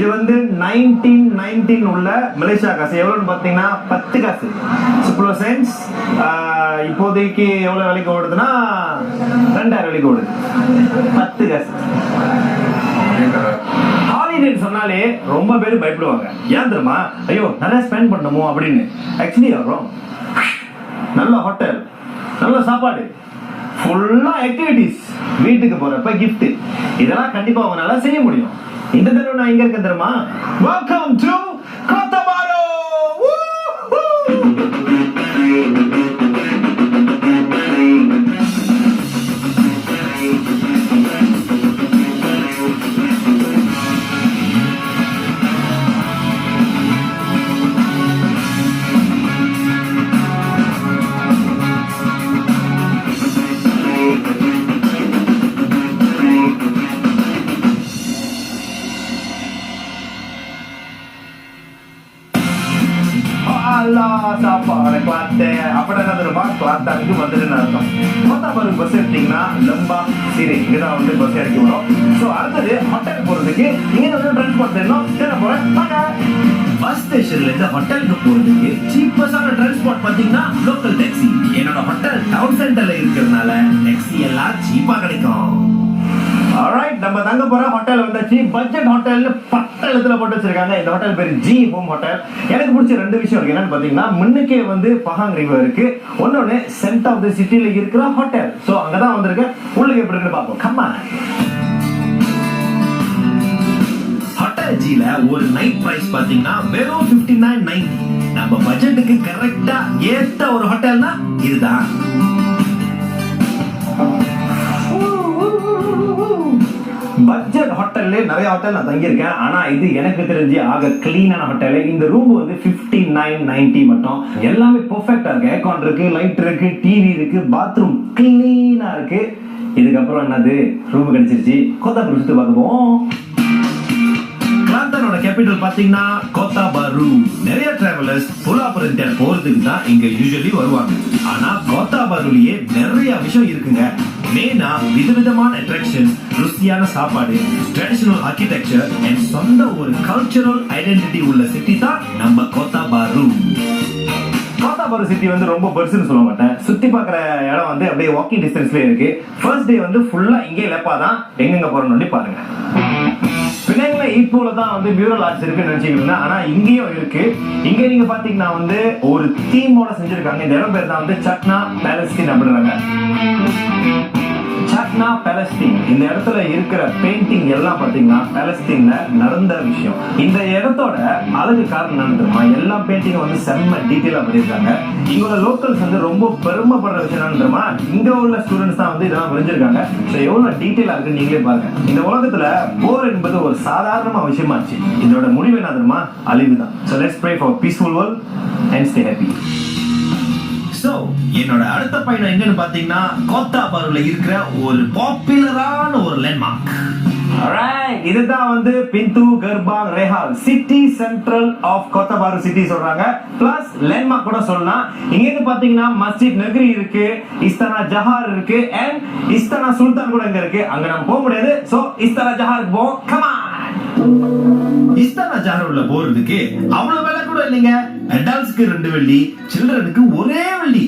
இது வந்து 1919 உள்ள மலேசியா காசு. எவ்வளவுன்னு பாத்தீங்கன்னா 10 காசு. சிம்பிள் சென்ஸ் இப்போதைக்கு எவ்வளவு விலைக்கு ஓடுதுன்னா 2000 விலைக்கு ஓடுது. 10 காசு. ஹாலிடேன்னு சொன்னாலே ரொம்ப பேர் பயப்படுவாங்க. ஏன் தெரியுமா? ஐயோ நிறைய ஸ்பெண்ட் பண்ணணுமோ அப்படின்னு. ஆக்சுவலி வரும் நல்ல ஹோட்டல், நல்ல சாப்பாடு, ஃபுல்லா ஆக்டிவிட்டிஸ், வீட்டுக்கு போறப்ப கிஃப்ட், இதெல்லாம் கண்டிப்பா அவங்களால செய்ய முடியும். இந்த தடவை நான் எங்க இருக்கேன் தெரியுமா? வெல்கம் டு கோத்தா பாரு. சாப்பாடு கிளாத்து அப்படி என்ன தெரியுமா? கிளாத்தானுக்கு வந்துட்டு அர்த்தம். கோத்தா பாரு பஸ் எடுத்தீங்கன்னா லம்பா சரி இங்கதான் வந்து பஸ் இறக்கி வரும். ஸோ அடுத்தது ஹோட்டலுக்கு போறதுக்கு இங்க வந்து டிரான்ஸ்போர்ட் வேணும். என்ன போறேன் பஸ் ஸ்டேஷன்ல இருந்து ஹோட்டலுக்கு போறதுக்கு சீப்பஸ்டான டிரான்ஸ்போர்ட் பாத்தீங்கன்னா லோக்கல் டாக்ஸி. என்னோட ஹோட்டல் டவுன் சென்டர்ல இருக்கிறதுனால டாக்ஸி எல்லாம் சீப்பா கிடைக்கும். ஆல்ரைட், நம்ம தங்க போற ஹோட்டல் வந்தாச்சு. பட்ஜெட் ஹோட்டல்னு பட்டத்துல போட்டு வச்சிருக்காங்க. இந்த ஹோட்டல் பேரு ஜி ஹோம் ஹோட்டல். எனக்கு பிடிச்ச ரெண்டு விஷயம் இருக்கு. என்னன்னு பாத்தீங்கன்னா முன்னுக்கே வந்து பஹாங் ரிவர் இருக்கு, ஒன்னொன்னு சென்டர் ஆஃப் தி சிட்டில இருக்கிற ஹோட்டல். சோ அங்கதான் வந்திருக்கு. உள்ளுக்கு எப்படி இருக்குன்னு பாப்போம். கம்மா ஹோட்டல் ஜில ஒரு நைட் பிரைஸ் பாத்தீங்கன்னா வெறும் 59.90. நம்ம பட்ஜெட்டுக்கு கரெக்டா ஏத்த ஒரு ஹோட்டல்னா இதுதான். பட்ஜெட் ஹோட்டல்ல நிறைய ஹோட்டல் நான் தங்கியிருக்கேன். ஆனா இது எனக்கு தெரிஞ்சு ஆக கிளீனான ஹோட்டல். இந்த ரூம் வந்து 59.90 மட்டும். எல்லாமே பெர்ஃபெக்ட்டா இருக்கு. ஏர்கான் இருக்கு, லைட் இருக்கு, டிவி இருக்கு, பாத்ரூம் கிளீனா இருக்கு. இதுக்கப்புறம் என்னது ரூம் கிடைச்சிருச்சு. கோத்தா பாரு சுத்தி பார்ப்போம். கிளாந்தனோட கேபிட்டல் பாத்தீங்கன்னா கோத்தா பாரு. நிறைய டிராவலர்ஸ் புலாபுரம் போறதுக்கு தான் இங்க யூசுவலி வருவாங்க. ஆனா கோத்தா பாருலயே நிறைய விஷயம் இருக்குங்க. மெயினா விதவிதமான அட்ராக்ஷன், ருசியான சாப்பாடு, ட்ரெடிஷனல் ஆர்கிடெக்சர் அண்ட் சொந்த ஒரு கல்ச்சரல் ஐடென்டிட்டி உள்ள சிட்டி தான் நம்ம கோத்தா பாரு. கோத்தா பாரு சிட்டி வந்து ரொம்ப பெருசுன்னு சொல்ல மாட்டேன். சுத்தி பாக்குற இடம் வந்து அப்படியே வாக்கிங் டிஸ்டன்ஸ்ல இருக்கு. ஃபர்ஸ்ட் டே வந்து ஃபுல்லா இங்கே லெப்பாதான். எங்கெங்க போறோம்னு பாருங்க. பின்னாடில இப்போதான் வந்து மியூரல் ஆர்ட்ஸ் இருக்குன்னு நினைச்சிட்டு இருந்தேன். ஆனா இங்கேயும் இருக்கு. இங்க நீங்க பாத்தீங்கன்னா வந்து ஒரு தீமோட செஞ்சிருக்காங்க. இந்த இடம் பேர் தான் வந்து சட்னா பாலஸ்தீன் அப்படின்றாங்க. சட்னா பாலஸ்தீன். இந்த இடத்துல இருக்கிற பெயிண்டிங் எல்லாம் பாத்தீங்கன்னா பாலஸ்தீன்ல நடந்த விஷயம். இந்த இடத்தோட அழகு காரணம் என்ன தெரியுமா? எல்லா பெயிண்டிங் வந்து செம்ம டீட்டெயிலா பண்ணிருக்காங்க. இங்கோட லோக்கல்ஸ் வந்து ரொம்ப பெருமைப்படுற விஷயம் என்ன தெரியுமா? இங்க உள்ள ஸ்டூடெண்ட்ஸ் தான் வந்து இதெல்லாம் வரைஞ்சிருக்காங்க. ஸோ எவ்வளவு டீட்டெயிலா இருக்கு நீங்களே பாருங்க. இந்த உலகத்துல போர் என்பது ஒரு சாதாரண விஷயமாச்சு. இதோட முடிவு என்ன தெரியுமா? அழிவுதான். So let's pray for peaceful world and stay happy. So என்னோட அடுத்த பயணம் எங்கன்னு பாத்தீங்கன்னா கோத்தா பாருல இருக்கிற ஒரு பாப்புலரான ஒரு லேண்ட்மார்க். Alright, இதுதான் வந்து பிந்து கர்பாங் ரேஹால் சிட்டி சென்ட்ரல் ஆஃப் கோத்தா பாரு சிட்டி சொல்றாங்க. பிளஸ் லேண்ட்மார்க் கூட சொல்லலாம். இங்க இருந்து பாத்தீங்கன்னா மஸ்ஜித் நகரி இருக்கு, இஸ்தானா ஜஹார் இருக்கு, அண்ட் இஸ்தானா சுல்தான் கூட இங்க இருக்கு. அங்க நம்ம போக முடியாது. சோ இஸ்தானா ஜஹாருக்கு போவோம். Come on. இஸ்தானா ஜஹார் உள்ள போறதுக்கு அவ்வளவு விலை கூட இல்லைங்க. அடல்ட்ஸ்க்கு 2 வெள்ளி, சில்ட்ரனுக்கு 1 வெள்ளி.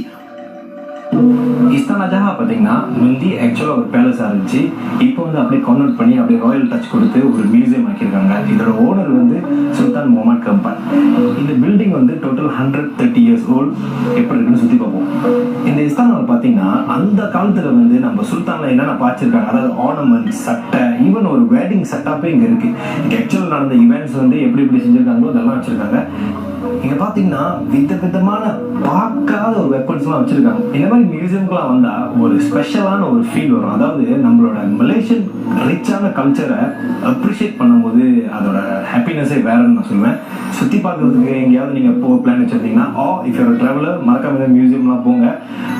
இஸ்தானா ஜஹார் பாத்தீங்கன்னா முந்தி ஆக்சுவலா ஒரு பேலஸா இருந்துச்சு. இப்போ வந்து அப்படியே கன்வெர்ட் பண்ணி அப்படியே ராயல் டச் கொடுத்து ஒரு மியூசியம் ஆக்கியிருக்காங்க. இதோட ஓனர் வந்து சுல்தான் முகமது கம்பான். இந்த பில்டிங் வந்து டோட்டல் 130 இயர்ஸ் ஓல்ட். எப்படி இருக்குன்னு சுத்தி பார்ப்போம். இந்த இஸ்தானாவில் பாத்தீங்கன்னா அந்த காலத்துல வந்து நம்ம சுல்தான்ல என்னென்ன பாய்ச்சிருக்காங்க, அதாவது ஆர்னமெண்ட், சட்டை, ஈவன் ஒரு வெட்டிங் செட்டப்பே இங்க இருக்கு. இங்க ஆக்சுவல் நடந்த ஈவெண்ட்ஸ் வந்து எப்படி செஞ்சிருக்காங்களோ அதெல்லாம் வச்சிருக்காங்க. இங்க பாத்தீங்கன்னா விதவிதமான பார்க்காத ஒரு வெப்பன்ஸ் எல்லாம் வச்சிருக்காங்க. இந்த மாதிரி மியூசியம்க்குலாம் வந்தா ஒரு ஸ்பெஷலான ஒரு ஃபீல் வரும். அதாவது நம்மளோட மலேசியன் ரிச்சான கல்ச்சரை அப்ரிஷியேட் பண்ணும்போது அதோட ஹாப்பினஸே வேறன்னு நான் சொல்லுவேன். சுத்தி பார்க்கறதுக்கு எங்கேயாவது நீங்க பிளான் வச்சிருந்தீங்கன்னா இஃப் யூ டிராவலர் மறக்காம மியூசியம்லாம் போங்க.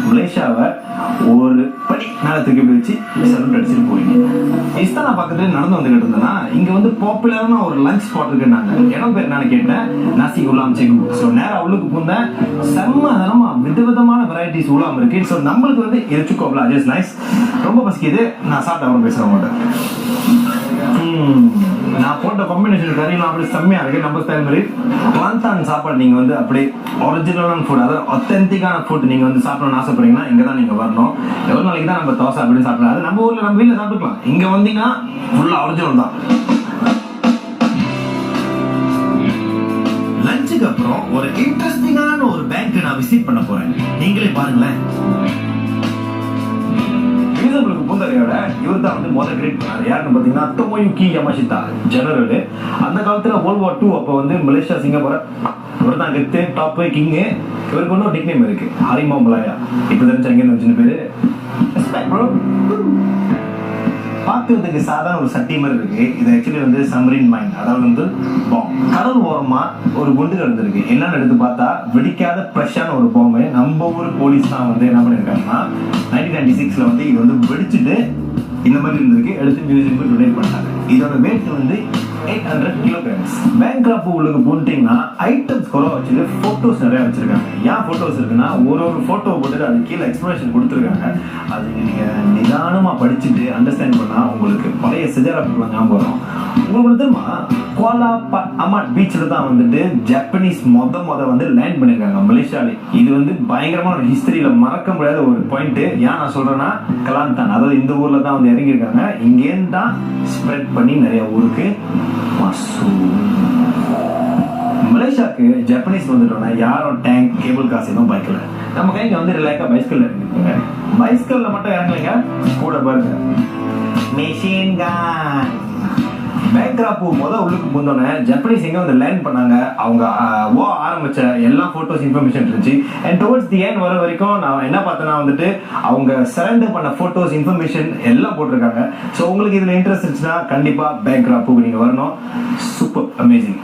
மலேசியாவை ஒரு படி மேல தூக்கி வச்சு சல்யூட் அடிச்சுட்டு போயிங்க. இஸ்தானா பக்கத்துல நடந்து வந்துகிட்டு இருந்தேன்னா இங்க வந்து பாப்புலரான ஒரு லஞ்ச் ஸ்பாட் இருக்குன்னாங்க. இடம் பேர் என்னன்னு கேட்டேன். நாசி உலாம் செகு. ஸோ நேரம் உள்ளுக்கு பூந்தேன். செம்ம தரமா விதவிதமான வெரைட்டிஸ் உலாம் இருக்கு. ஸோ நம்மளுக்கு வந்து எரிச்சுக்கோப்ல ஜஸ்ட் நைஸ். ரொம்ப பசிக்குது. நான் சாப்பிட்ட அப்புறம் பேசுறேன். நான் போட்ட காம்பினேஷன் கறிலாம் அப்படியே செம்மையா இருக்கு. நம்ம ஸ்டைல் மாதிரி குவாந்தான் சாப்பாடு நீங்க வந்து அப்படியே ஒரிஜினலான ஃபுட், அதாவது ஒத்தென்டிக்கான ஃபுட் நீங்க வந்து சாப்பிடணும்னு ஆசைப்படுறீங்கன்னா இங்க தான் நீங்க வரணும். எவ்வளவு நாளைக்கு தான் நம்ம தோசை அப்படின்னு சாப்பிடலாம், அது நம்ம ஊர்ல நம்ம வீட்டுல சாப்பிட்டுக்கலாம். இங்க வந்தீங்கன்னா ஃபுல்லா ஒரிஜினல் தான். லஞ்சுக்கு அப்புறம் ஒரு இன்ட்ரெஸ்டிங்கான ஒரு பேங்க் நான் விசிட் பண்ண போறேன். நீங்களே பாருங்களேன். மியூசியம்களுக்கு பூந்தரையோட இவர் தான் வந்து முதல்ல கிரியேட் பண்ணாரு. யாருன்னு பாத்தீங்கன்னா டொமோயுகி யமஷிதா ஜெனரல். அந்த காலத்துல வேர்ல்ட் வார் 2 அப்போ வந்து மலேசியா சிங்கப்பூர் இவர் தான் கெத்து டாப் கிங்கு. இவருக்கு ஒன்றும் நிக் நேம் இருக்கு, ஹரிமா மலாயா. இப்போ தெரிஞ்சாங்க சின்ன பேரு. பார்க்கறதுக்கு சாதாரண ஒரு சட்டி மாதிரி இருக்கு. இது ஆக்சுவலி வந்து சப்மரீன் மைன், அதாவது வந்து பாம். கடல் ஓரமா ஒரு குண்டு கிடந்திருக்கு. என்னன்னு எடுத்து பார்த்தா வெடிக்காத ஃப்ரெஷ்ஷான ஒரு பாம்பு. நம்ம ஊர் போலீஸ் தான் வந்து என்ன பண்ணிருக்காங்கன்னா 1996ல வந்து இது வந்து வெடிச்சுட்டு இந்த மாதிரி இருந்திருக்கு, எடுத்து மியூசியமுக்கு டொனேட் பண்ணாங்க. இதோட வெயிட் வந்து 800 kilograms. பேங்க்ராப் உள்ளுக்கு போட்டீங்கன்னா ஐட்டம்ஸ் குறை வச்சுட்டு போட்டோஸ் நிறைய வச்சிருக்காங்க. ஏன் போட்டோஸ் இருக்குன்னா ஒரு போட்டோ போட்டுட்டு அது கீழே எக்ஸ்பிளேஷன் கொடுத்துருக்காங்க. அது நீங்க நிதானமா படிச்சுட்டு அண்டர்ஸ்டாண்ட் பண்ணா உங்களுக்கு பழைய சிஜராப்புக்குள்ள ஞாபகம் வரும். உங்களுக்கு தெரியுமா, குவாலா அமாட் பீச்சில் தான் வந்துட்டு ஜப்பனீஸ் மொத வந்து லேண்ட் பண்ணிருக்காங்க மலேசியாலே. இது வந்து பயங்கரமான ஒரு ஹிஸ்டரியில மறக்க முடியாத ஒரு பாயிண்ட். ஏன் நான் சொல்றேன்னா கலாந்தான், அதாவது இந்த ஊர்ல தான் வந்து இறங்கியிருக்காங்க. இங்கேருந்து தான் ஸ்ப்ரெட் பண்ணி நிறைய ஊருக்கு. மலேசியாவுக்கு ஜப்பனீஸ் வந்துட்டோம்னா யாரும் டேங்க் கேபிள் காசு எதுவும் பாய்க்கல. நம்ம கைங்க வந்து ரிலாக்ஸா பைஸ்கல் இறங்கிருக்காங்க. பைஸ்கல்ல மட்டும் இறங்கலைங்க, கூட பாருங்க மெஷின் கன். பேங்க்ராப்பு உள்ளுக்கு போனோடனே ஜப்பனீஸ் எங்க வந்து லேண்ட் பண்ணாங்க, அவங்க ஆரம்பிச்ச எல்லா போட்டோஸ் இன்ஃபர்மேஷன் இருந்துச்சு. அண்ட் டுவர்ட்ஸ் தி எண்ட் வர வரைக்கும் நான் என்ன பார்த்தேன்னா வந்துட்டு அவங்க சரண்டர் பண்ண போட்டோஸ் இன்ஃபர்மேஷன் எல்லாம் போட்டிருக்காங்க. ஸோ உங்களுக்கு இதுல இன்ட்ரெஸ்ட் இருந்துச்சுன்னா கண்டிப்பா பேங்க்ராப்புக்கு நீங்க வரணும். Super amazing.